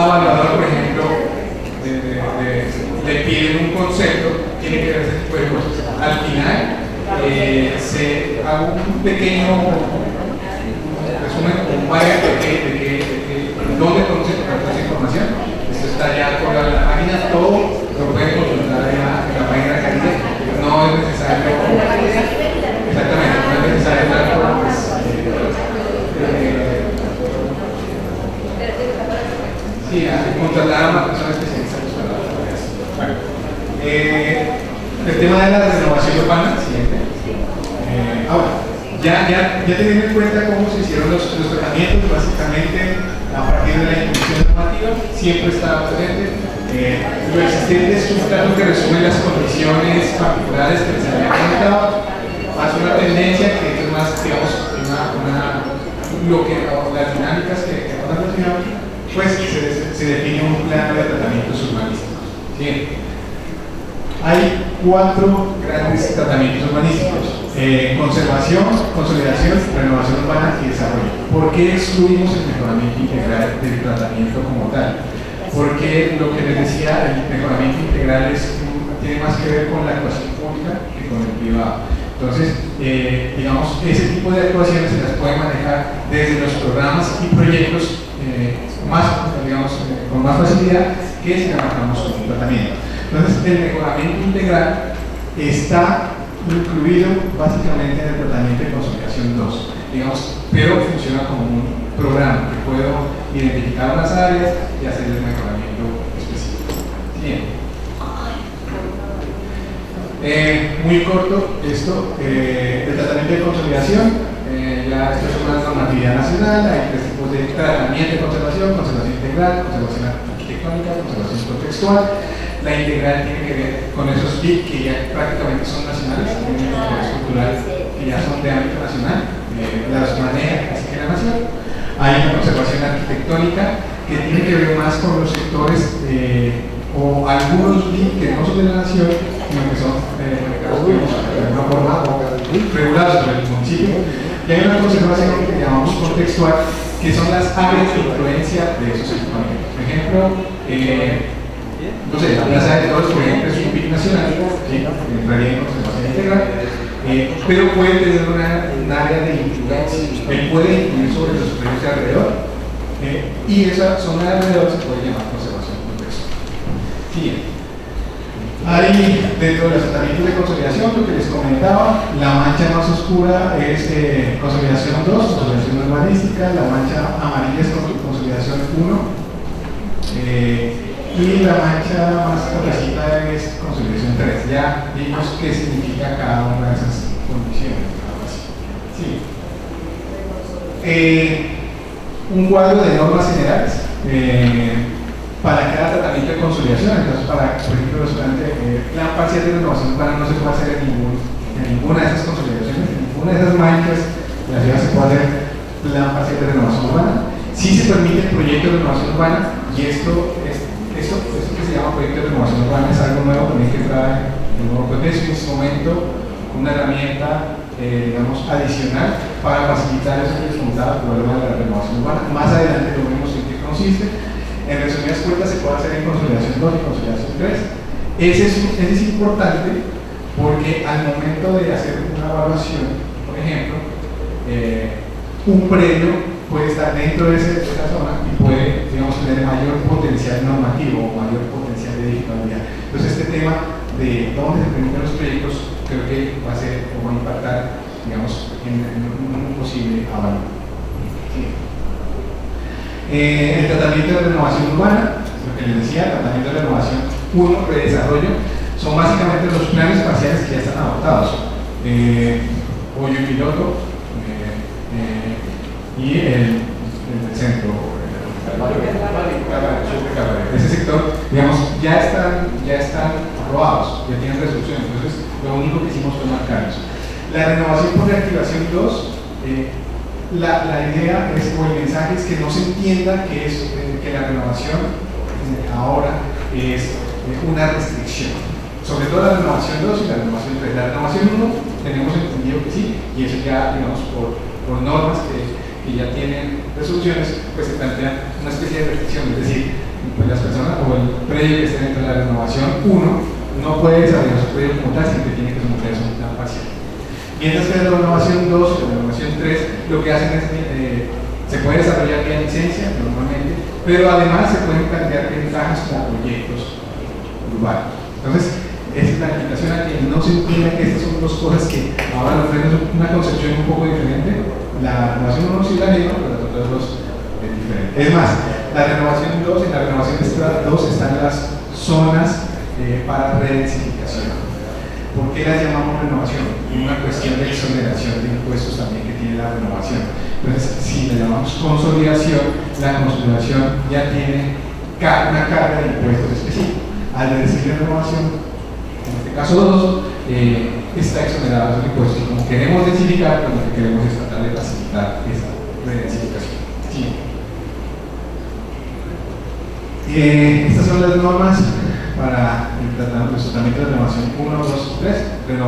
evaluador, por ejemplo, le piden un concepto, tiene que ver ese tipo de cosas. Al final, se hago un pequeño resumen, un banner de dónde conoce toda esa información. Esto está ya por la página, todo lo pueden consultar en la página de Caribe. No es necesario, exactamente, no es necesario estar pues, sí, contratar a una persona especializada. Bueno, el tema de la renovación urbana, siguiente. Ahora, ya teniendo en cuenta cómo se hicieron los tratamientos, básicamente a partir de la institución normativa, siempre estaba presente. Lo existente es un plato que resume las condiciones particulares que se habían comentado, hace una tendencia que es más, digamos, las dinámicas que hemos relacionado, pues se define un plano de tratamientos urbanísticos. Bien. Hay 4 grandes tratamientos urbanísticos: conservación, consolidación, renovación urbana y desarrollo. ¿Por qué excluimos el mejoramiento integral del tratamiento como tal? Porque lo que les decía, el mejoramiento integral tiene más que ver con la actuación pública que con el privado. Entonces, digamos, ese tipo de actuaciones se las puede manejar desde los programas y proyectos con más facilidad que si trabajamos con un tratamiento. Entonces, el mejoramiento integral está incluido básicamente en el tratamiento de consolidación 2, digamos, pero funciona como un programa que puedo identificar unas áreas y hacer el mejoramiento específico. Bien. Muy corto esto, el tratamiento de consolidación, ya esto es una normatividad nacional, hay 3 tipos de tratamiento de conservación: conservación integral, conservación arquitectónica, conservación contextual. La integral tiene que ver con esos TIC que ya prácticamente son nacionales, tienen un interés cultural que ya son de ámbito nacional, las maneja así que la nación. Hay una conservación arquitectónica que tiene que ver más con los sectores o algunos TIC que no son de la nación, sino que son de una forma regulados por el municipio. Y hay una conservación que llamamos contextual, que son las áreas de influencia de esos equipamientos. Por ejemplo, no sé, la Plaza de Toros, por ejemplo, es un PIC nacional, ¿sí? Entraría en conservación integral, pero puede tener un área de influencia, él puede influir sobre los predios de alrededor, y esa zona de alrededor se puede llamar conservación contextual. Siguiente. Hay dentro de los tratamientos de consolidación, lo que les comentaba, la mancha más oscura es consolidación 2, consolidación urbanística, la mancha amarilla es consolidación 1, y la mancha más cafecita es consolidación 3. Ya vimos qué significa cada una de esas condiciones. Sí. Un cuadro de normas generales para cada tratamiento de consolidación. Entonces, por ejemplo, los plan parcial de renovación urbana no se puede hacer en ninguna de esas consolidaciones, en ninguna de esas manchas de la ciudad se puede hacer plan parcial de renovación urbana. Sí se permite el proyecto de renovación urbana, y esto que se llama proyecto de renovación urbana es algo nuevo también que trae el nuevo proceso, en este momento una herramienta digamos adicional para facilitar eso que les comentaba, el problema de la renovación urbana. Más adelante lo vemos en qué consiste. En resumidas cuentas se puede hacer en consolidación 2 y consolidación 3. Ese es importante porque al momento de hacer una evaluación, por ejemplo, un predio puede estar dentro de esa zona y puede, digamos, tener mayor potencial normativo o mayor potencial de edificabilidad. Entonces, este tema de dónde se permiten los proyectos creo que va a ser o va a impactar, digamos, en un posible avance. Sí. El tratamiento de renovación urbana, lo que les decía, el tratamiento de renovación 1, de desarrollo, son básicamente los planes parciales que ya están adoptados. Hoyo piloto, y el centro, ese sector, digamos, ya están aprobados, ya tienen resolución. Entonces, lo único que hicimos fue marcarlos. La renovación por reactivación 2, la idea es, o el mensaje es que no se entienda que la renovación ahora es una restricción. Sobre todo la renovación 2 y la renovación 3. La renovación 1 tenemos entendido que sí, y eso ya, digamos, por normas que que ya tienen resoluciones, pues se plantea una especie de restricción, es decir, pues las personas o el predio que esté dentro de la renovación 1 no puede desarrollar su predio como tal, sino que tiene que someterse a un plan parcial. Mientras que la renovación 2 y la renovación 3 lo que hacen es se puede desarrollar vía licencia normalmente, pero además se pueden plantear ventajas como proyectos urbanos. Entonces, esa es la invitación a que no se entienda que estas son dos cosas que ahora nos ofrecen una concepción un poco diferente. La renovación 1 sí es la misma, pero las otras dos es diferente. Es más, la renovación 2, en la renovación 2 están las zonas para redensificación. ¿Por qué las llamamos renovación? Una cuestión de exoneración de impuestos también que tiene la renovación. Entonces, si le llamamos consolidación, la consolidación ya tiene una carga de impuestos específica. Al decir renovación, en este caso 2, está exonerado de impuestos. Y como queremos densificar, pues lo que queremos es tratar de facilitar esa redensificación. Sí. Estas son las normas para el tratamiento de renovación 1, 2 y 3. En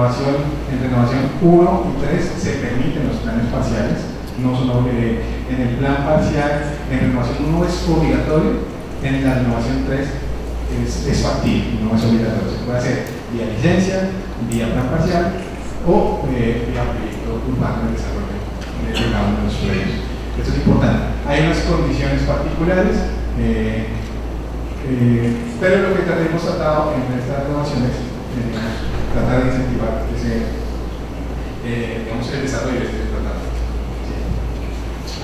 renovación 1 y 3 se permiten los planes parciales, no son en el plan parcial, en renovación 1 es obligatorio, en la renovación 3 es factible, no es obligatorio. Se puede hacer vía licencia, vía plan parcial o vía proyecto urbano de desarrollo de cada uno de los proyectos. Esto es importante. Hay unas condiciones particulares. Pero lo que hemos tratado en estas renovaciones es tratar de incentivar el desarrollo de este tratado. Sí.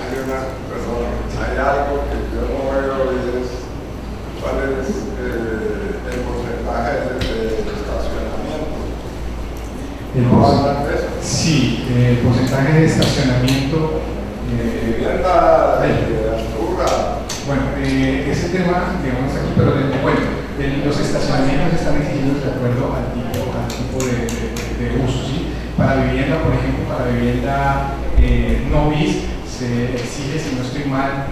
Hay algo que yo no veo y es cuál es el porcentaje de estacionamiento. ¿No hablan de eso? Sí, el porcentaje de estacionamiento. Vivienda de altura. Bueno, ese tema, digamos aquí, pero los estacionamientos están exigidos de acuerdo al tipo de uso, ¿sí? Para vivienda, por ejemplo, para vivienda no bis, se exige, si no estoy mal,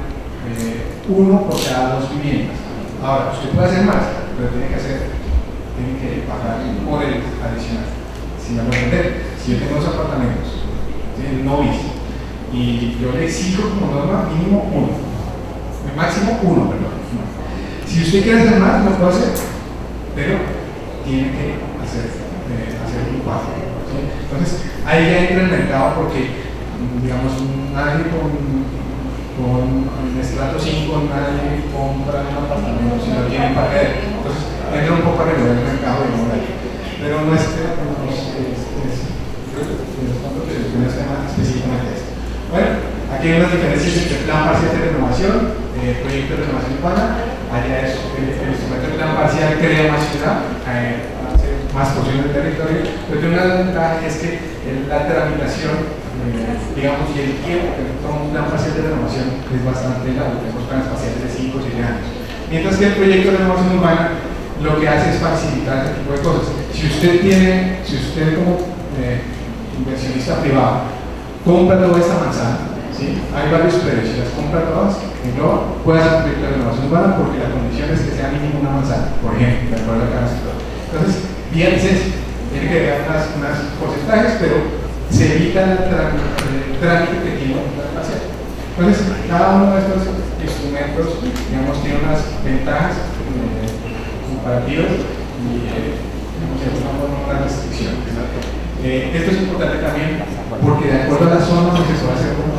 1 por cada 2 viviendas. Ahora, usted puede hacer más, pero tiene que pagar por el adicional. Si me lo entender, si yo tengo 2 apartamentos, ¿sí? No bis, y yo le exijo como norma mínimo 1. Máximo 1, perdón. Si usted quiere hacer más, lo puede hacer, pero tiene que hacer un paso. ¿Sí? Entonces, ahí ya entra el mercado porque, digamos, nadie con estrato 5, nadie compra un apartamento si no tiene parqueo. Entonces, entra un poco a regular el mercado de moda. Pero no es específicamente esto. Bueno, aquí hay unas diferencias entre plan parcial de renovación, proyecto de renovación urbana. Allá es el instrumento de plan parcial crea más ciudad, hace más porción del territorio, pero tiene una ventaja es que la tramitación, digamos, y el tiempo que toma un plan parcial de renovación es bastante largo. Tenemos planes parciales de 5 o 7 años. Mientras que el proyecto de renovación urbana lo que hace es facilitar este tipo de cosas. Si usted como inversionista privado compra toda esta manzana, ¿sí? Hay varios precios, si las compra todas, no puede hacer un proyecto de renovación urbana porque la condición es que sea mínimo una manzana, por ejemplo, de acuerdo a cada sector. Entonces, vía licencia, tiene que dar unos porcentajes, pero se evita el trámite que tiene un plan parcial. Entonces, cada uno de estos instrumentos, digamos, tiene unas ventajas comparativas y unas restricciones. Esto es importante también porque de acuerdo a la zona donde se puede hacer un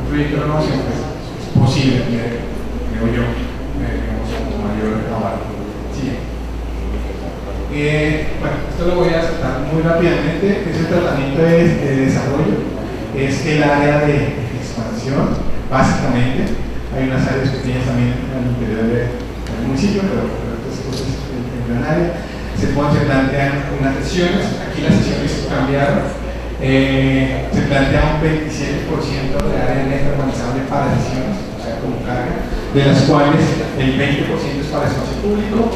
proyecto de renovación, pues, es posible, creo yo, digamos, con mayor abarco. Sí. Bueno, esto lo voy a saltar muy rápidamente. Ese tratamiento de desarrollo es el área de expansión, básicamente. Hay unas áreas pequeñas también al interior del municipio, pero esto es el gran área. Se plantean unas sesiones, aquí las sesiones cambiaron, se plantea un 27% de área neta urbanizable para sesiones, o sea, como carga, de las cuales el 20% es para espacio público,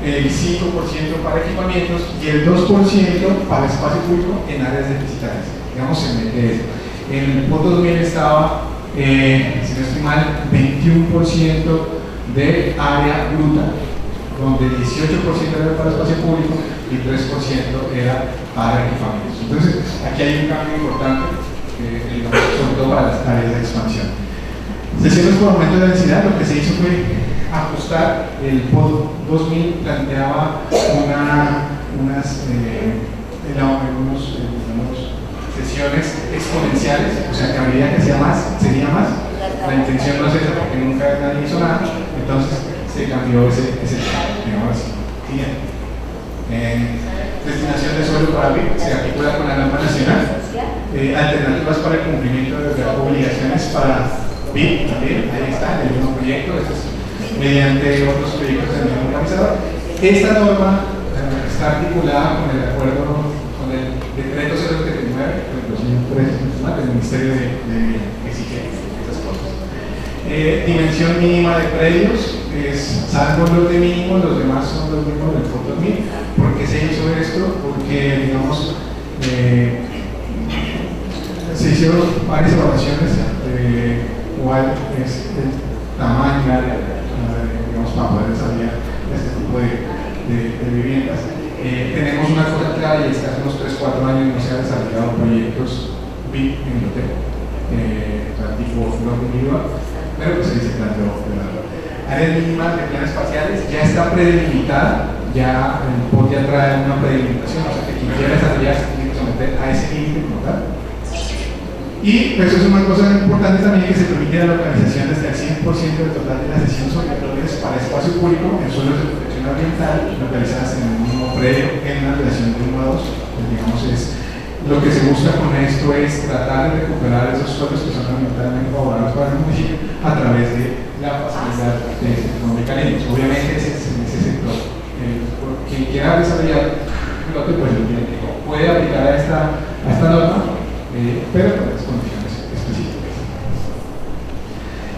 el 5% para equipamientos y el 2% para espacio público en áreas deficitarias. Digamos, se mete eso. En el punto 2000 estaba, si no estoy mal, 21% de área bruta, donde 18% era para espacio público y 3% era para equipamientos. Entonces, aquí hay un cambio importante sobre todo para las áreas de expansión. Sesiones por aumento de densidad, lo que se hizo fue ajustar. El POD 2000 planteaba unas sesiones exponenciales, o sea que a medida que hacía más, sería más. La intención no es esa porque nunca nadie hizo nada, entonces se cambió ese digamos así. Destinación de suelo para BIP se articula con la norma nacional. Alternativas para el cumplimiento de obligaciones para BIP también, ahí está, el mismo proyecto, mediante otros proyectos del mismo organizador. Esta norma está articulada con el acuerdo, con el decreto 079 del Ministerio de que exige estas cosas. Dimensión mínima de predios, salvo los de mínimo, los demás son los mismos del POD 2000. ¿Por qué se hizo esto? Porque, digamos, se hicieron varias evaluaciones de cuál es el tamaño, digamos, para poder desarrollar este tipo de viviendas. Tenemos una cosa clara y es que hace unos 3-4 años no se han desarrollado proyectos BIP en el hotel, tipo flor individual, pero pues ahí se planteó áreas mínimas de planes espaciales, ya está predelimitada, ya el POD ya trae una predelimitación, o sea que quien quiera desarrollar se tiene que someter a ese límite como tal. Y eso es una cosa importante también, que se permite la localización desde el 100% del total de las sesiones obligatorias para espacio público en suelos de protección ambiental localizadas en el mismo predio en una relación de 1 a 2. Pues, digamos, lo que se busca con esto es tratar de recuperar esos suelos que son ambientalmente favorables para el municipio a través de la facilidad de mecanismos. Obviamente ese sector, quien quiera desarrollar un lote, pues puede aplicar a esta norma, pero con las condiciones específicas.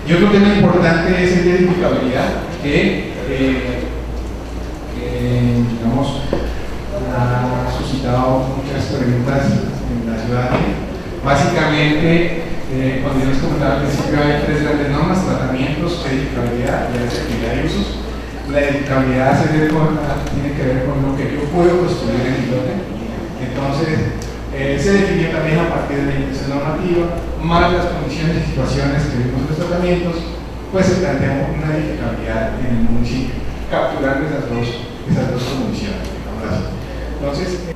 Y otro tema importante es el de edificabilidad, que digamos, ha suscitado muchas preguntas en la ciudad. Básicamente, cuando yo les comentaba al principio, hay 3 grandes normas: tratamientos, edificabilidad y accesibilidad de usos. La edificabilidad tiene que ver con lo que yo puedo construir en mi lote. Entonces, se definió también a partir de la intención normativa, más las condiciones y situaciones que vimos en los tratamientos, pues se plantea una edificabilidad en el municipio, capturando esas dos condiciones. Entonces,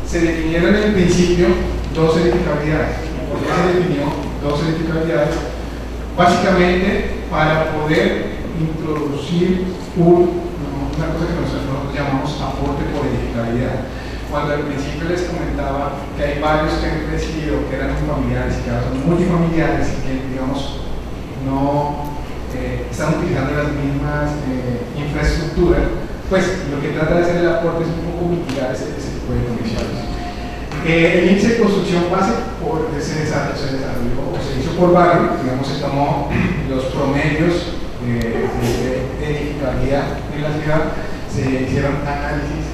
se definieron en el principio 2 edificabilidades. ¿Por qué se definió 2 edificabilidades? Básicamente para poder introducir una cosa que nosotros llamamos aporte por edificabilidad. Cuando al principio les comentaba que hay varios que han decidido que eran familiares y que ahora son multifamiliares y que, digamos, no están utilizando las mismas infraestructuras, pues lo que trata de hacer el aporte es un poco mitigar ese tipo de condiciones. El índice de construcción base se desarrolló o se hizo por barrio, digamos, se tomó los promedios de edificabilidad en la ciudad, se hicieron análisis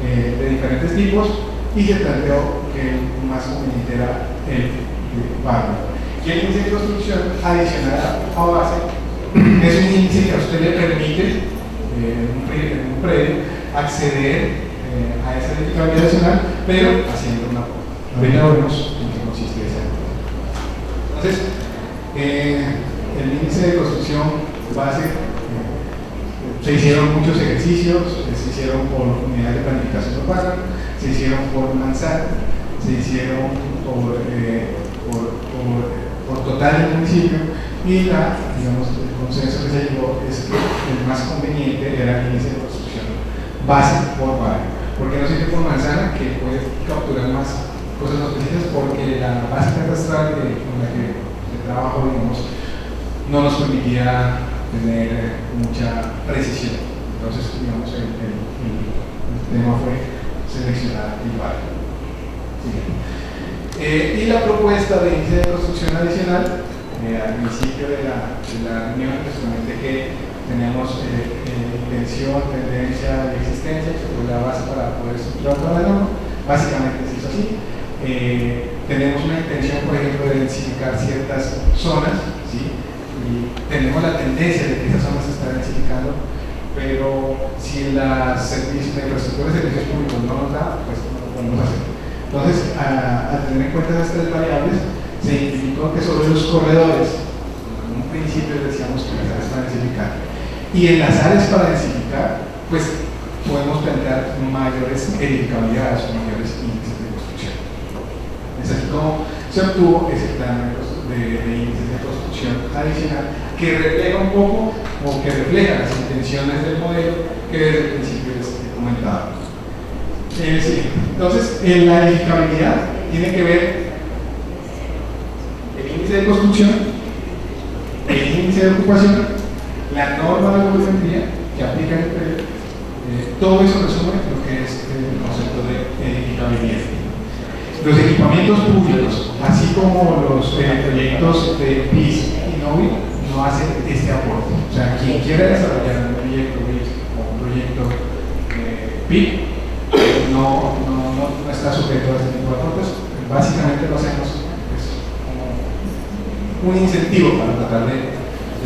de diferentes tipos y se planteó que el más conveniente era el barrio. Y el índice de construcción adicional a base es un índice que a usted le permite en un predio acceder a esa edificabilidad adicional, pero haciendo una aporte. Ahorita vemos en qué consiste esa aporte. Entonces, el índice de construcción base, se hicieron muchos ejercicios, se hicieron por unidad de planificación urbana, se hicieron por manzana, se hicieron por total del municipio, y digamos, el consenso que se llegó es que el más conveniente era el índice de construcción base por barrio. ¿Por qué no se hizo por manzana? Que puede capturar más cosas más específicas, porque la base catastral con la que trabajo, digamos, no nos permitía tener mucha precisión. Entonces, digamos, el tema fue seleccionar el barrio. Y la propuesta de índice de construcción adicional, al principio de la reunión, precisamente que tenemos intención, tendencia y existencia, que fue la base para poder estructurar toda la norma. Básicamente se hizo así. Tenemos una intención, por ejemplo, de densificar ciertas zonas, ¿sí? Y tenemos la tendencia de que esas zonas se están densificando, pero si la infraestructura de servicios públicos no nos da, pues no lo podemos hacer. Entonces, al tener en cuenta esas tres variables, se identificó que sobre los corredores, en un principio decíamos que las áreas para densificar, y en las áreas para densificar, pues podemos plantear mayores edificabilidades o mayores índices de construcción. Es así como se obtuvo ese plan de índices de construcción adicional que refleja un poco o que refleja las intenciones del modelo que desde el principio les he comentado. Sí. Entonces, la edificabilidad tiene que ver el índice de construcción, el índice de ocupación, la norma de volumetría que aplica en el proyecto. Todo eso resume lo que es el concepto de edificabilidad. Los equipamientos públicos, así como los proyectos de PIS y NOVI, no hacen este aporte. O sea, quien quiera desarrollar un proyecto PIS o un proyecto PIB no está sujeto a este tipo de aportes. Básicamente lo hacemos como un incentivo para tratar de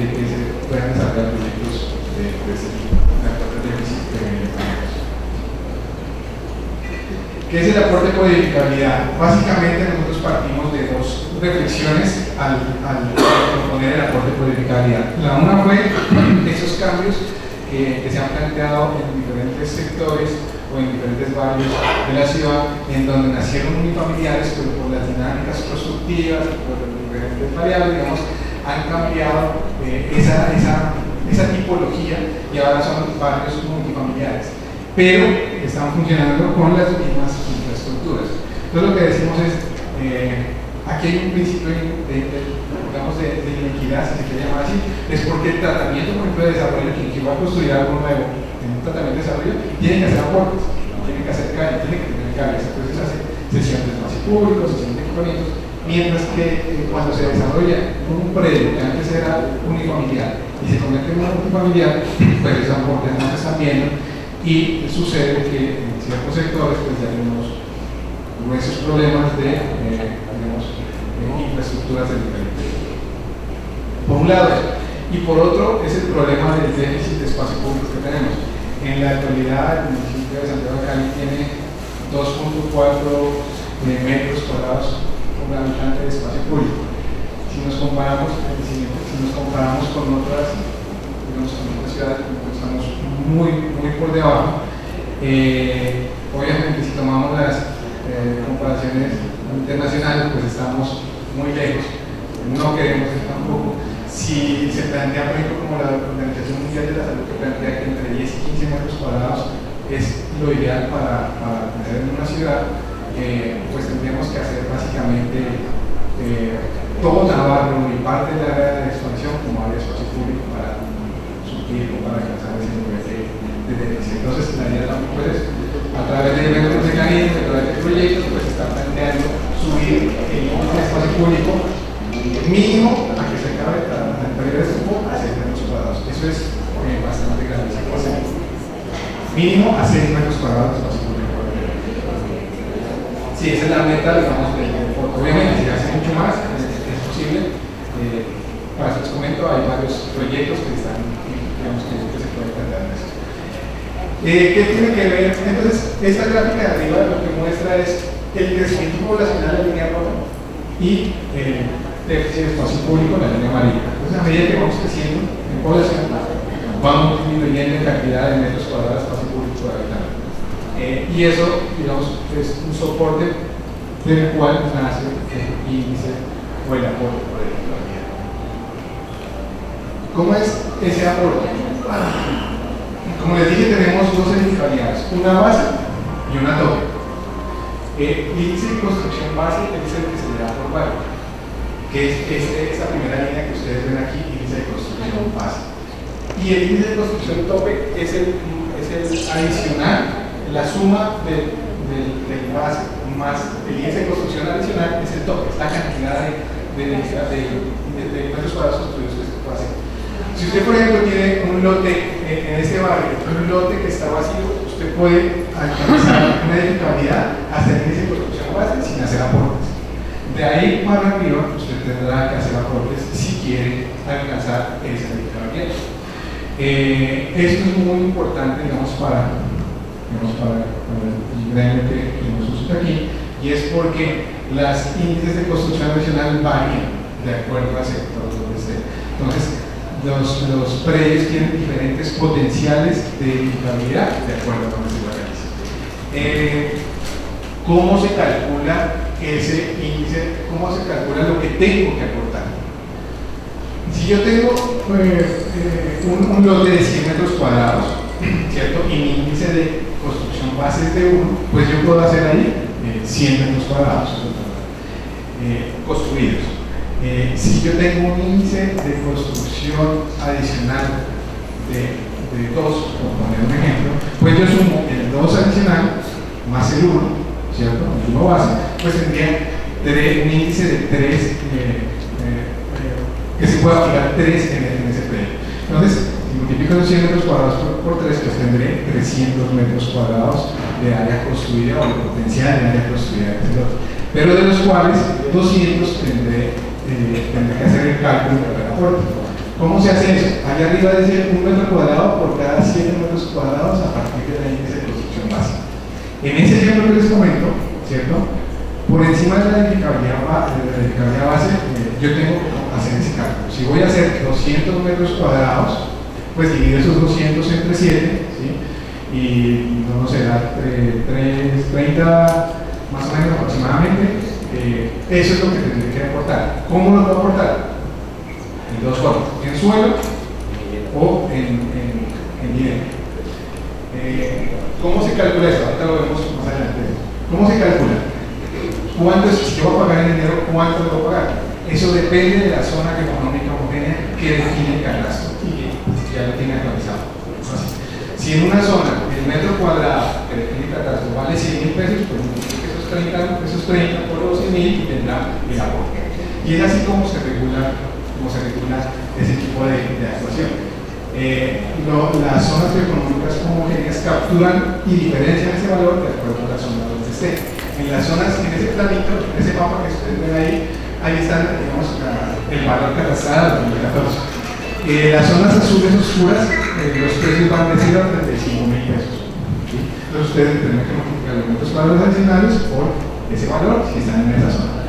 que se puedan desarrollar proyectos de ese tipo, de aportes de déficit. ¿Qué es el aporte por edificabilidad? Básicamente nosotros partimos de dos reflexiones al proponer el aporte por edificabilidad. La una fue esos cambios que se han planteado en diferentes sectores o en diferentes barrios de la ciudad, en donde nacieron unifamiliares, pero por las dinámicas constructivas, por las diferentes variables, digamos, han cambiado esa tipología y ahora son barrios multifamiliares, pero están funcionando con las mismas infraestructuras. Entonces lo que decimos es, aquí hay un principio de inequidad, si se quiere llamar así, es porque el tratamiento, por ejemplo, de desarrollo, quien va a construir algo nuevo en un tratamiento de desarrollo, tiene que hacer aportes, tiene que hacer calles, tiene que tener calles, entonces hace sesiones de espacio público, sesiones de equipamientos, mientras que cuando se desarrolla un predio que antes era unifamiliar y se convierte en un multifamiliar, pues esos aportes no se están viendo y sucede que en ciertos sectores pues ya tenemos esos problemas de infraestructuras de diferente. Por un lado, y por otro es el problema del déficit de espacio público que tenemos. En la actualidad, el municipio de Santiago de Cali tiene 2.4 metros cuadrados por habitante de espacio público. Si nos comparamos con otras, digamos, con otras ciudades, estamos muy por debajo. Obviamente, si tomamos las comparaciones internacionales, pues estamos muy lejos. No queremos ir tampoco. Si se plantea, por ejemplo, como la Organización Mundial de la Salud, que plantea que entre 10 y 15 metros cuadrados es lo ideal para tener en una ciudad, pues tendríamos que hacer básicamente todo Navarro y parte de la área de expansión como área de espacio público para suplir o para alcanzar ese nivel de déficit. Entonces, la idea tampoco es, a través de diversos mecanismos, a través de proyectos, pues se está planteando subir el espacio público mínimo a que se acabe el periodo de tiempo a 6 metros cuadrados. Eso es bastante grande. Mínimo a 6 metros cuadrados de espacio público. Sí, esa es la meta, digamos, obviamente si se hace mucho más, es posible. Para eso les comento, hay varios proyectos que están, digamos, que se pueden plantear en eso. ¿Qué tiene que ver? Entonces, esta gráfica de arriba lo que muestra es el crecimiento poblacional de la línea roja y déficit de espacio público en la línea amarilla. Entonces, a medida que vamos creciendo en población, vamos disminuyendo en cantidad de metros cuadrados de espacio público por habitante. Y eso, digamos, es un soporte del cual nace el índice o el aporte por edificabilidad. ¿Cómo es ese aporte? Como les dije, tenemos dos edificabilidades, una base y una tope. El índice de construcción base es el que se le da por barrio, que es esta primera línea que ustedes ven aquí, índice de construcción base. Y el índice de construcción tope es el adicional, la suma del base más el índice de construcción adicional es el tope, es la cantidad de metros cuadrados construidos que se puede hacer. Si usted, por ejemplo, tiene un lote en este barrio, un lote que está vacío, usted puede alcanzar una edificabilidad hasta el índice de construcción base sin hacer aportes. De ahí para arriba, usted tendrá que hacer aportes si quiere alcanzar esa edificabilidad. Esto es muy importante, digamos, para el gremio que nos usa aquí, y es porque las índices de construcción adicional varían de acuerdo al sector donde esté. Entonces, los predios tienen diferentes potenciales de edificabilidad de acuerdo a donde se realiza. ¿Cómo se calcula ese índice? ¿Cómo se calcula lo que tengo que aportar? Si yo tengo un lote de 100 metros cuadrados, ¿cierto? Y mi índice de construcción base es de 1, pues yo puedo hacer ahí 100 metros cuadrados construidos. Si yo tengo un índice de construcción adicional de 2, por poner un ejemplo, pues yo sumo el 2 adicional más el 1, ¿cierto? El 1 base, pues tendría un índice de 3, que se pueda aplicar 3 en ese predio. Entonces, si multiplico los 100 metros cuadrados por 3, pues tendré 300 metros cuadrados de área construida o de potencial de área construida en ese lote. Pero de los cuales 200 tendré que hacer el cálculo de la aporte. ¿Cómo se hace eso? Allá arriba dice 1 metro cuadrado por cada 7 metros cuadrados a partir de la índice de construcción básica. En ese ejemplo que les comento, ¿cierto? Por encima de la edificabilidad base, yo tengo que hacer ese cálculo. Si voy a hacer 200 metros cuadrados, pues divido esos 200 entre 7, ¿sí? Y no será 30 más o menos aproximadamente. Eso es lo que tendré que aportar. ¿Cómo lo puedo aportar? En dos formas: en suelo o en dinero. ¿Cómo se calcula eso? Ahorita lo vemos más adelante. ¿Cómo se calcula? Si yo voy a pagar en dinero, ¿cuánto le voy a pagar? Eso depende de la zona económica homogénea que define el catastro y que ya lo tiene actualizado. Si en una zona el metro cuadrado que define el catastro vale 100.000 pesos, pues esos 30 por los 100.000 y tendrá el aporte. Y es así como se regula ese tipo de actuación. Las zonas económicas homogéneas capturan y diferencian ese valor de acuerdo a la zona donde esté. En las zonas, en ese planito, en ese mapa que ustedes ven ahí están, digamos, el valor catastral del 2014. Las zonas azules oscuras, los precios van de 0 a 35.000 pesos. ¿Sí? Entonces ustedes tendrán que multiplicar los metros cuadrados adicionales por ese valor si están en esa zona.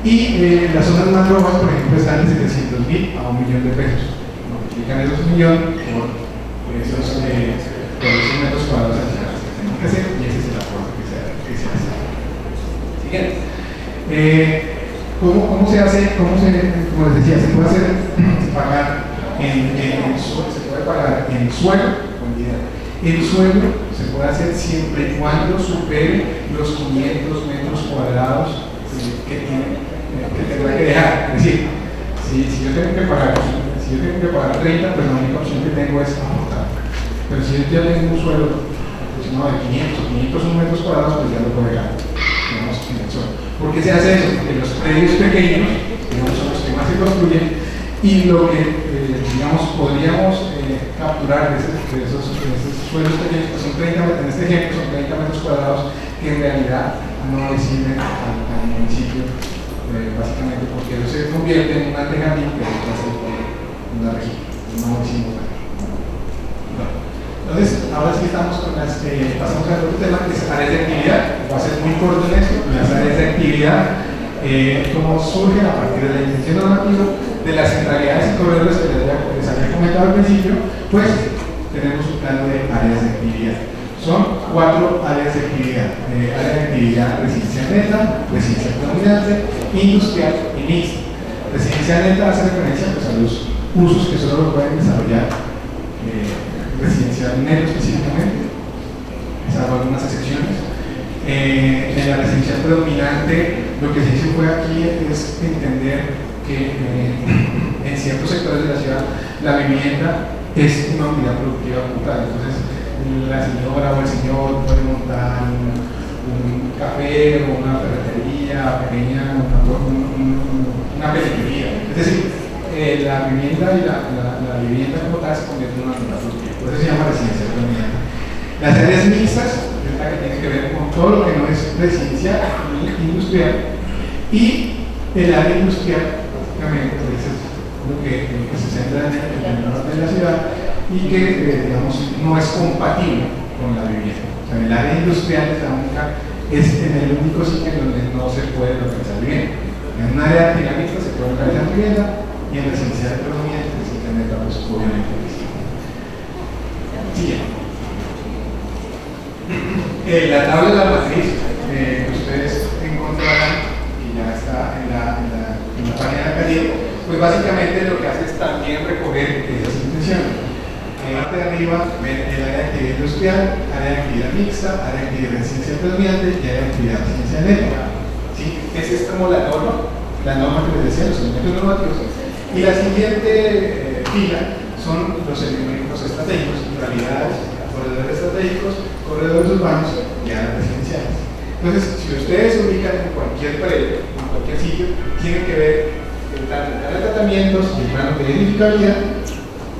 Y las zonas más rojas, por ejemplo, están de 700.000 a 1.000.000 de pesos. Multiplican esos 1.000.000 por esos metros cuadrados adicionales que tenemos que hacer, y ese es el aporte que se hace. Siguiente. ¿Cómo se hace? Como les decía, se puede pagar se puede pagar en suelo o en dinero. El suelo se puede hacer siempre y cuando supere los 500 metros cuadrados que tendrá que dejar. Es decir, si yo tengo que pagar 30, pues la única opción que tengo es aportar. Pero si yo ya tengo un suelo aproximado de 501 metros cuadrados, pues ya lo puedo dejar, digamos, en el suelo. ¿Por qué se hace eso? Porque los predios pequeños, digamos, son los que más se construyen, y lo que, digamos, podríamos capturar de esos suelos pequeños, que son 30, en este ejemplo son 30 metros cuadrados, que en realidad no le sirven al municipio, básicamente porque ellos se convierten en una teja limpia de una región, no municipio. Entonces, ahora sí estamos con pasamos al otro tema, que es áreas de actividad. Va a ser muy corto en esto. Las áreas de actividad, como surgen a partir de la intención normativa de las centralidades y corredores que les había comentado al principio, pues tenemos un plano de áreas de actividad. Son 4 áreas de actividad: área de actividad residencial neta, residencial predominante, industrial y mixta. Residencial neta hace referencia pues, a los usos que solo lo pueden desarrollar residencial neto específicamente, salvo algunas excepciones. En la residencial predominante, lo que se hizo fue aquí es entender que en ciertos sectores de la ciudad la vivienda es una unidad productiva brutal. Entonces, la señora o el señor puede montar un café o una ferretería pequeña, una peluquería. Es decir, la vivienda y la vivienda como tal se convierte en una unidad productiva. Por eso se llama residencial predominante. Las áreas mixtas es la que tiene que ver con todo lo que no es residencial ni industrial, y el área industrial prácticamente pues, es lo que se centra en el norte de la ciudad y que digamos no es compatible con la vivienda. O sea, el área industrial es la única es en el único sitio en donde no se puede localizar vivienda. En un área de activamiento se puede localizar vivienda y en residencial de predominante necesariamente pues obviamente sí. Siguiente. La tabla de la matriz que ustedes encontrarán, y ya está en la página de Caribe, pues básicamente lo que hace es también recoger esas intenciones. En la parte de arriba ven el área de actividad industrial, área de actividad mixta, área de actividad residencial predominante y área de actividad residencial neta. ¿Sí? Esa es como la norma que les decía, los elementos normativos. Y la siguiente fila son los elementos estratégicos, realidades, corredores estratégicos, corredores urbanos y áreas residenciales. Entonces, si ustedes se ubican en cualquier predio, en cualquier sitio, tienen que ver el plan de tratamientos y el plano de edificabilidad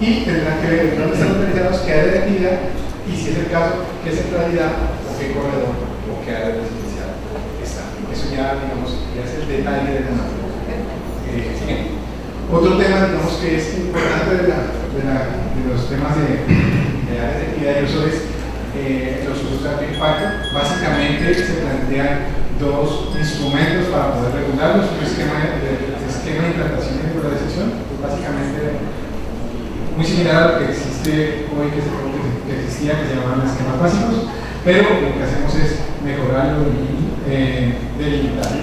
y tendrán que ver el plan de están organizados, qué área de actividad y, si es el caso, qué centralidad o qué corredor o qué área residencial está. Eso ya, digamos, ya es el detalle de la norma. Otro tema, digamos, que es importante de los temas de áreas de actividad y uso es los usos de alto impacto. Básicamente se plantean dos instrumentos para poder regularlos: un esquema de implantación y regularización, básicamente muy similar a lo que existe hoy, que existía, que se llamaban esquemas básicos, pero lo que hacemos es mejorarlo y delimitar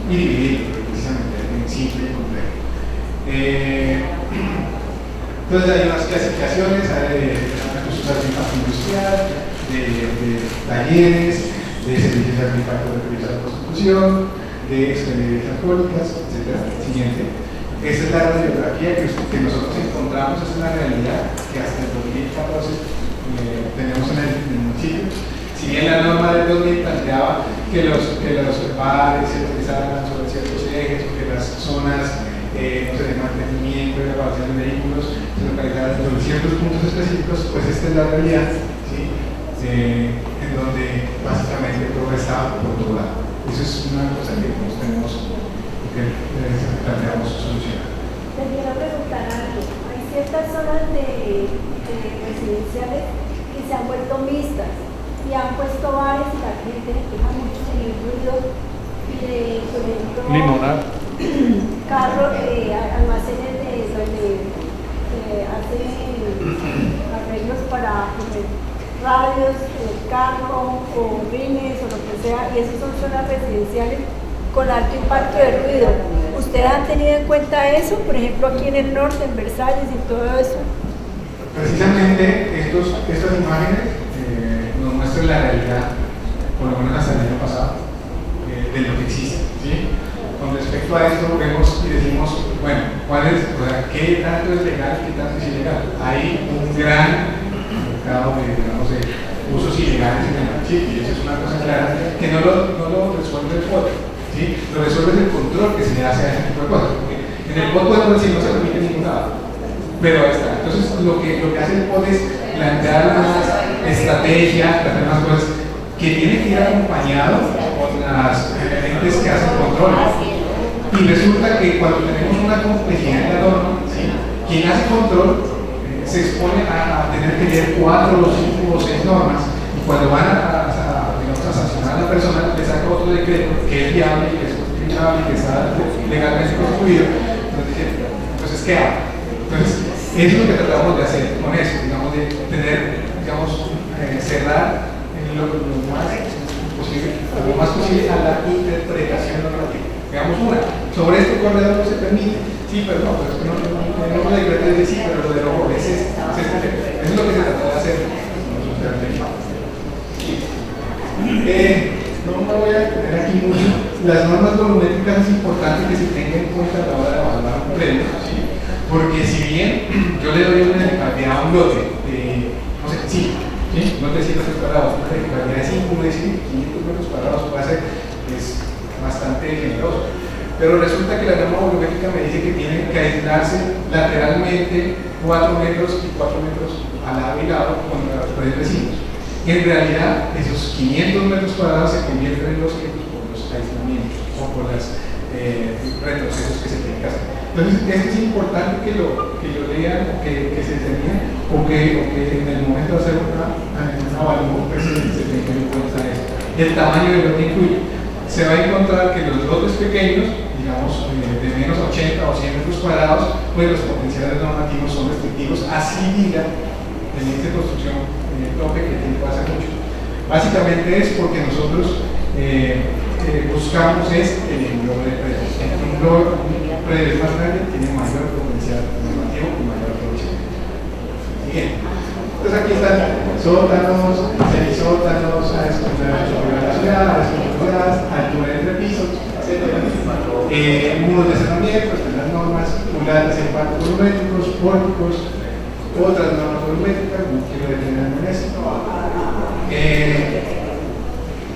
y dividir precisamente en simple y complejo. Entonces hay unas clasificaciones de usos de impacto industrial, de talleres, de servicios de impacto referidos a la construcción, de experiencias alcohólicas, etc. Siguiente. Esa es la radiografía que nosotros encontramos, es una realidad que hasta el 2014 tenemos en el municipio. Si bien la norma del 2000 planteaba que los bares se utilizaran sobre ciertos ejes, o que las zonas de mantenimiento y reparación de vehículos se localizaran en ciertos puntos específicos, pues esta es la realidad, ¿sí? En donde básicamente todo está por todo lado. Eso es una cosa que nos tenemos que planteamos solucionar. Te quiero preguntar algo. Hay ciertas zonas de residenciales que se han vuelto mixtas y han puesto bares y la gente le queja mucho en el ruido de, por ejemplo, carros, almacenes donde hacen arreglos para poner radios, carro o rines o lo que sea, y esas son zonas residenciales con alto impacto de ruido. ¿Ustedes han tenido en cuenta eso? Por ejemplo, aquí en el norte, en Versalles y todo eso. Precisamente estas imágenes nos muestran la realidad, por lo menos hasta el año pasado, de lo que existe, ¿sí? Con respecto a esto vemos y decimos, bueno, ¿qué tanto es legal, qué tanto es ilegal? Hay un gran mercado de usos ilegales en el municipio, y eso es una cosa clara que no lo resuelve el POT, ¿sí? Lo resuelve el control que se le hace a ese tipo de cosas. En el POT podemos decir no se permite ningún lado, pero ahí está. Entonces lo que hace el POT es plantear unas estrategias, plantear unas cosas que tienen que ir acompañados con las entes que hacen control. Y resulta que cuando tenemos una complejidad en la norma, ¿sí? Quien hace control se expone a tener que leer 4 o 5 o 6 normas, y cuando van a sancionar a la persona, le saca otro decreto que es viable, que es justificable, que está legalmente construido. Entonces, ¿qué hago? Entonces, eso es lo que tratamos de hacer con eso, digamos, de tener, digamos, cerrar lo más posible a la interpretación normativa. Digamos una, sobre este corredor no se permite, sí, pero no, pero es que no decreto de sí, pero lo de rojo es este. Eso es lo que se trató de hacer. No me voy a detener aquí mucho. Las normas volumétricas es importante que se tengan en cuenta a la hora de evaluar un predio, ¿sí? Porque si bien yo le doy una edificabilidad a un lote de, no sé, 5, ¿sí? No te 100 metros cuadrados, una edificabilidad de 5, me dicen 500 metros cuadrados puede ser, es bastante generoso. Pero resulta que la norma volumétrica me dice que tiene que aislarse lateralmente 4 metros y 4 metros al lado y lado con los predios vecinos. En realidad, esos 500 metros cuadrados se convierten en 200 por los aislamientos o por los retrocesos que se tienen que hacer. Entonces, es importante que lo lean, o que se determine, o que en el momento de hacer una evaluación pues, se tenga en cuenta eso. el tamaño del lote incluye. Se va a encontrar que los lotes pequeños, digamos de menos 80 o 100 metros cuadrados, pues los potenciales normativos son restrictivos, así diga en esta construcción tope que tiempo hace mucho. Básicamente es porque nosotros buscamos el englobo de predios. El englobo de predios más grande tiene mayor potencial normativo y mayor aprovechamiento. Bien. Entonces aquí están sótanos, semisótanos, sobre la ciudad, altura entre pisos, etc. Muros de cerramiento, están las normas, culatas en partos volumétricos, pórticos, otras normas volumétricas, no quiero detenerme en esto.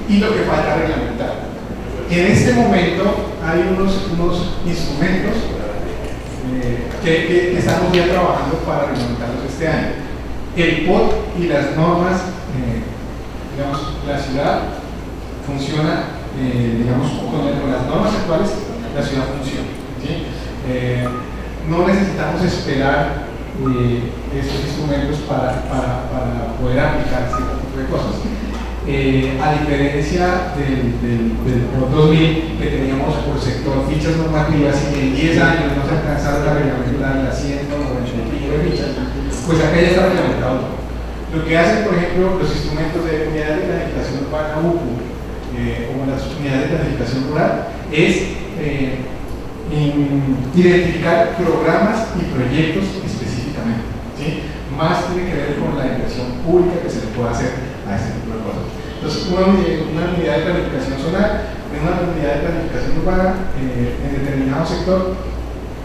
Y lo que falta reglamentar. En este momento hay unos instrumentos que estamos ya trabajando para reglamentarlos este año. El POT y las normas, digamos, la ciudad funciona, digamos, con las normas actuales, la ciudad funciona. ¿Sí? No necesitamos esperar estos instrumentos para poder aplicar cierto tipo de cosas. A diferencia del POT 2000 que teníamos por sector fichas normativas y en 10 años no se alcanzaron a reglamentar las 190 de fichas, pues acá ya está reglamentado. Lo que hacen, por ejemplo, los instrumentos de unidades de planificación urbana UPU o las unidades de planificación rural es identificar programas y proyectos específicamente, ¿sí? Más tiene que ver con la inversión pública que se le puede hacer a este tipo de cosas. Entonces, una unidad de planificación zonal, una unidad de planificación urbana en determinado sector,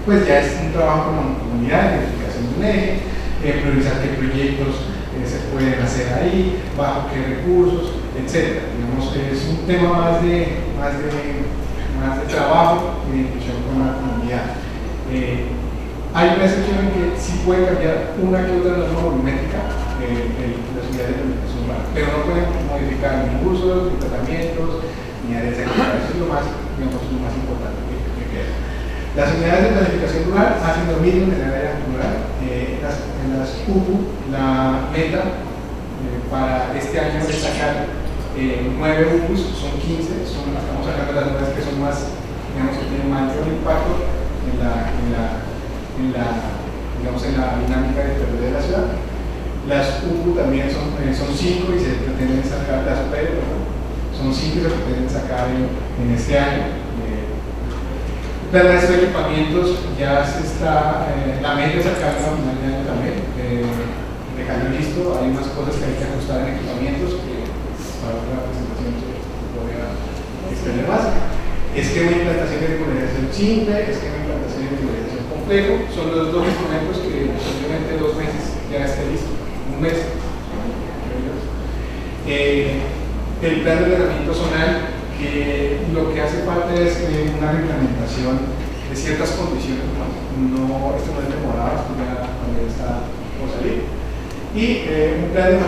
pues ya es un trabajo con comunidad, identificación de un eje, priorizar qué proyectos se pueden hacer ahí, bajo qué recursos, etc. Digamos que es un tema más de trabajo y de inclusión con la comunidad. Hay una excepción en que sí puede cambiar una que otra norma volumétrica las unidades de planificación urbana, pero no pueden modificar ni usos, ni tratamientos, ni áreas de actividad. Eso es lo más, digamos, lo más importante que queda. Las unidades de planificación rural hacen lo mismo en el área rural. En las UPU, la meta para este año es sacar 9 UPUs, son 15, estamos sacando las nuevas que son más, digamos, que tienen mayor impacto en la dinámica de desarrollo de la ciudad. Las UPU también son 5 y se pretenden sacar, las UPU, son 5 y se pretenden sacar en este año. El resto de equipamientos ya se está, la meta es sacarlo a final de año también, dejarlo listo. Hay unas cosas que hay que ajustar en equipamientos que para otra presentación se podría extender más. Esquema de implantación de regularización simple, esquema de implantación de regularización complejo, son los dos instrumentos que posiblemente 2 meses ya esté listo, un mes. El plan de ordenamiento zonal, que lo que hace falta es una reglamentación de ciertas condiciones, esto no es demorado, esto ya está por salir. Y un plan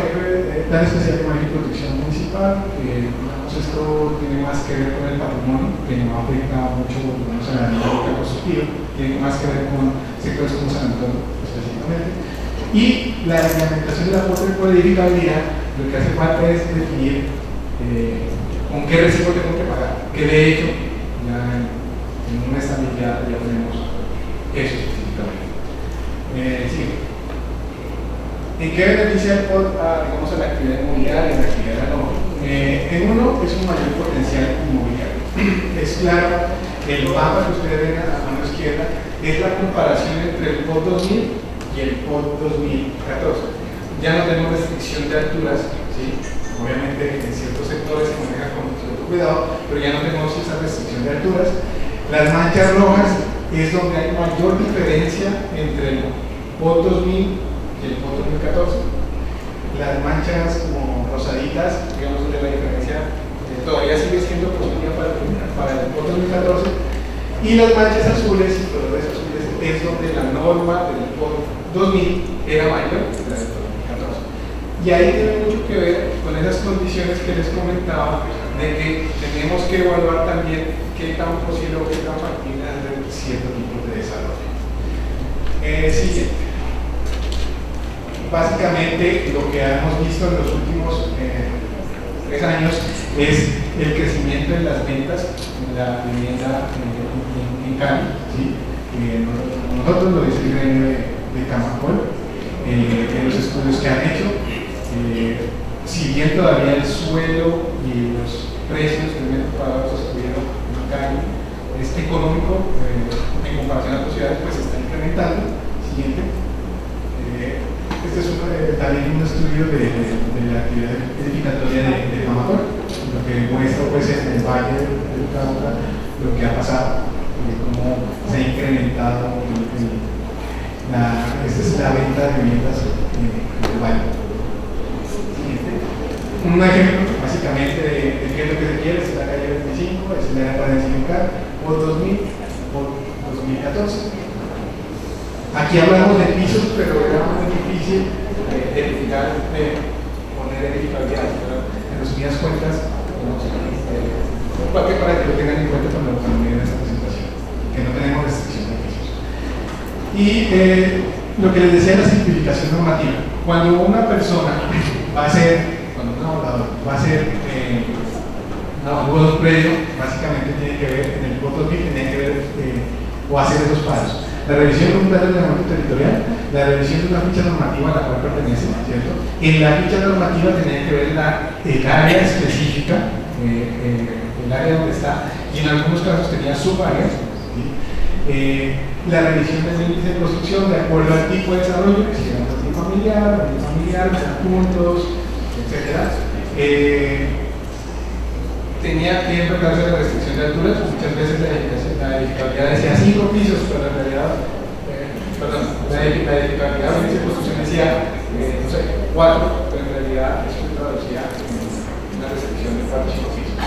especial de manejo y protección municipal, esto tiene más que ver con el patrimonio, que no afecta mucho a la dinámica constructiva, tiene más que ver con sectores como San Antonio específicamente. Y la reglamentación de la fuente de codificabilidad, lo que hace falta es definir con qué recibo tengo que pagar, que de hecho ya en una estabilidad ya tenemos eso específicamente. Sí. ¿En qué beneficia el POT digamos, a la actividad inmobiliaria, a la actividad de la norma? En uno es un mayor potencial inmobiliario. Es claro que el mapa que ustedes ven a la mano izquierda es la comparación entre el POT 2000 y el POT 2014. Ya no tenemos restricción de alturas, ¿sí? Obviamente en ciertos sectores se maneja con cierto cuidado, pero ya no tenemos esa restricción de alturas. Las manchas rojas es donde hay mayor diferencia entre el POT 2000 y el POT 2014. Las manchas como rosaditas, digamos, donde la diferencia todavía sigue siendo positiva para el POT 2014. Y las manchas azules y colores azules es donde la norma del POT 2000 era mayor que la del 2014. Y ahí tiene mucho que ver con esas condiciones que les comentaba de que tenemos que evaluar también qué tan posible o qué tan factible es de cierto tipo de desarrollo. Siguiente. Básicamente lo que hemos visto en los últimos 3 años es el crecimiento de las ventas en la vivienda en Cali, ¿sí? Nosotros lo dice el gremio de Camacol, en los estudios que han hecho, si bien todavía el suelo y los precios de metro cuadrado construido en Cali es económico en comparación a otras ciudades, pues se está incrementando. Siguiente. Este es también un estudio de la actividad edificatoria de Camacol, lo que muestra pues en el Valle del Cauca lo que ha pasado, cómo se ha incrementado esta es la venta de viviendas del Valle. Siguiente. Un ejemplo básicamente de qué es lo que se quiere, es la calle 25, es la para identificar por 2000, por 2014. Aquí hablamos de pisos, pero era muy difícil verificar, poner edificabilidad, pero en resumidas cuentas, para que lo tengan en cuenta cuando miren esta presentación, que no tenemos restricción de pisos. Y lo que les decía la simplificación normativa, cuando una persona va a ser, cuando un abogado va a hacer un predio, básicamente tiene que ver, en el voto tiene que ver o hacer esos pasos. La revisión voluntaria del ordenamiento territorial, la revisión de una ficha normativa a la cual pertenece, ¿cierto? En la ficha normativa tenía que ver el área específica, el área donde está, y en algunos casos tenía subáreas, ¿sí? La revisión del índice de construcción de acuerdo al tipo de desarrollo, que si era familiar, puntos, etc. Tenía que enfocarse en la restricción de alturas. Muchas veces la edificabilidad decía 5 pisos, pero en realidad, la edificabilidad de esa construcción decía, no sé, 4, pero en realidad eso se traducía en una restricción de 4 o 5 pisos.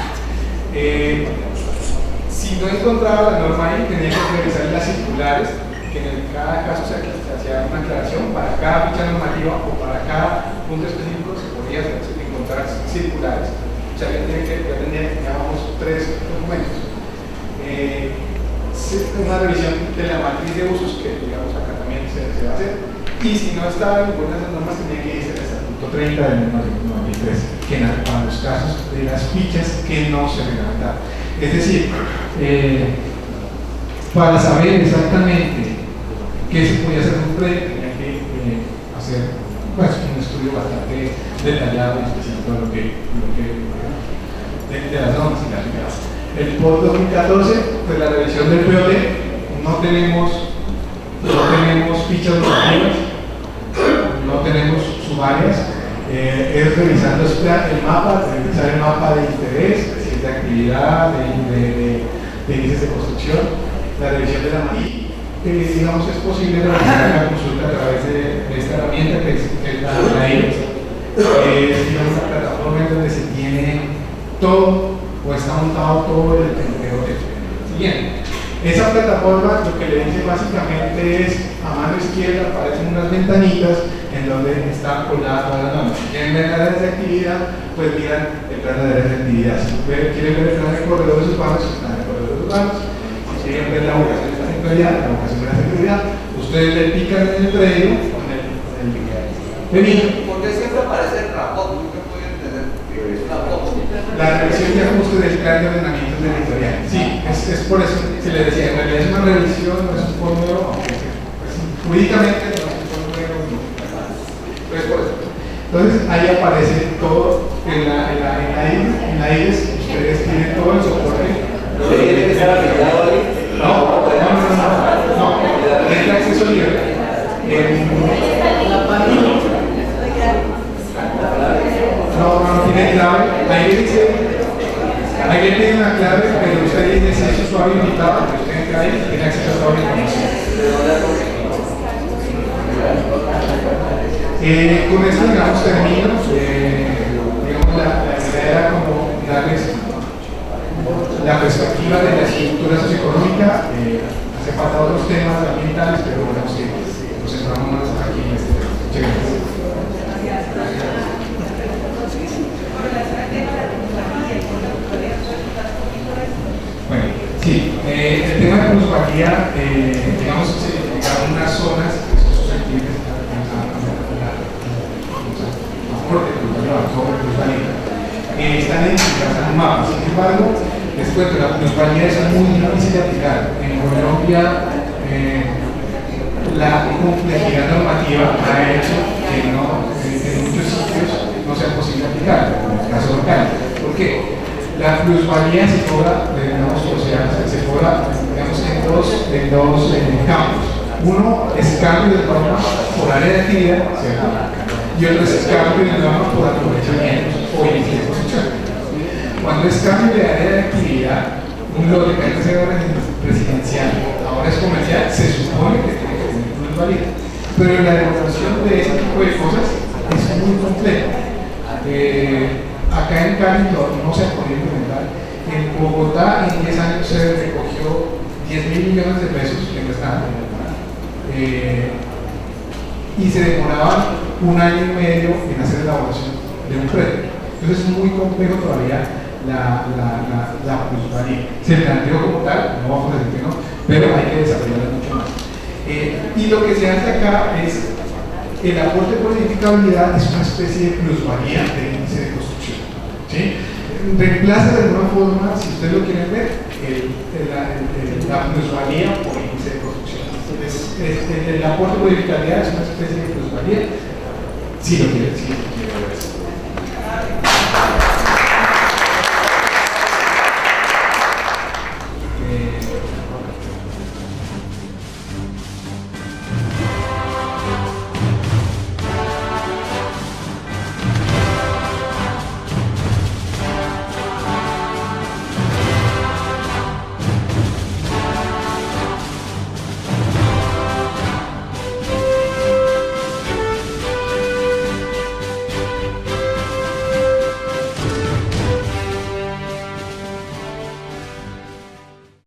Si no encontraba la norma ahí, tenía que revisar las circulares, que en cada caso se hacía una aclaración para cada ficha normativa o para cada punto específico se podía encontrar circulares. O sea, ya tenía, digamos, 3 documentos. Una revisión de la matriz de usos que, digamos, acá también se va a hacer. Y si no estaba en ninguna de esas normas, tenía que irse al estatuto 30 del 1993, que eran para los casos de las fichas que no se reglamentaban. Es decir, para saber exactamente qué se podía hacer en un predio, tenía que hacer un estudio bastante detallado y específico de las normas y las reglas. El POT 2014, pues la revisión del POT, no tenemos fichas normativas, no tenemos subáreas, es revisar revisar el mapa de interés, de actividad, de índices de construcción, la revisión de la y digamos es posible realizar la consulta a través de esta herramienta que es la IRES. Es digamos, una plataforma donde se tiene todo o está montado todo el empleo de siguiente. Esa plataforma lo que le dice básicamente es a mano izquierda aparecen unas ventanitas en donde está colgada todas las normas. Si quieren ver áreas de actividad, pues miran el plan de áreas de actividad. Si quieren ver el plan de corredores urbanos, el plan de corredores urbanos. Si quieren ver la vocación de la sectorial, la vocación de la sectorial, ustedes le pican en el predio con el ¿Por qué siempre aparece el rapot? Nunca puedo entender qué es rapot. la revisión de ajuste del plan de ordenamiento territorial. Sí, es por eso que le decía, en realidad es una revisión, no es un fórmula, aunque pues, jurídicamente no es un fórmula, pues por eso. Entonces ahí aparece todo en la IRES, ustedes tienen todo el soporte. ¿No tiene que estar afiliado ahí? No, es de acceso libre. No tiene clave. Ahí le pide una clave, pero usted dice si es usuario invitado, usted entra ahí y tiene acceso a toda la información. Con esto, digamos, termino. Digamos, la idea era como darles la perspectiva de la estructura socioeconómica. Hace falta otros temas ambientales, pero bueno, sí, nos centramos más aquí en este tema. Muchas gracias. Bueno, sí, el tema de plusvalía, digamos, se identificaron unas zonas que son susceptibles a favor de plusvalía. mapa. Sin embargo, les cuento, la plusvalía es muy difícil de aplicar. En Colombia, la complejidad normativa ha hecho que en muchos sitios no sea posible aplicar, en el caso local. ¿Por qué? La plusvalía se cobra, digamos, o sea, se cobra, digamos, en dos campos. Uno es cambio de norma por área de actividad, ¿cierto? Y otro es cambio de norma por aprovechamientos o índice de construcción. Cuando es cambio de área de actividad, un lote que antes era residencial, ahora es comercial, se supone que tiene que tener plusvalía. Pero la elaboración de ese tipo de cosas es muy compleja. Acá en Cali no se ha podido implementar. En Bogotá en 10 años se recogió 10.000 millones de pesos en esta y se demoraban 1 año y medio en hacer la elaboración de un crédito. Entonces es muy complejo todavía la plusvalía. Se planteó como tal, no vamos a decir que no, pero hay que desarrollarla mucho más. Y lo que se hace acá es el aporte por edificabilidad, es una especie de plusvalía del índice de construcción, ¿sí? Reemplaza de alguna forma, si ustedes lo quieren ver, la plusvalía por índice de construcción. El aporte por edificabilidad es una especie de plusvalía, si lo quieren ver.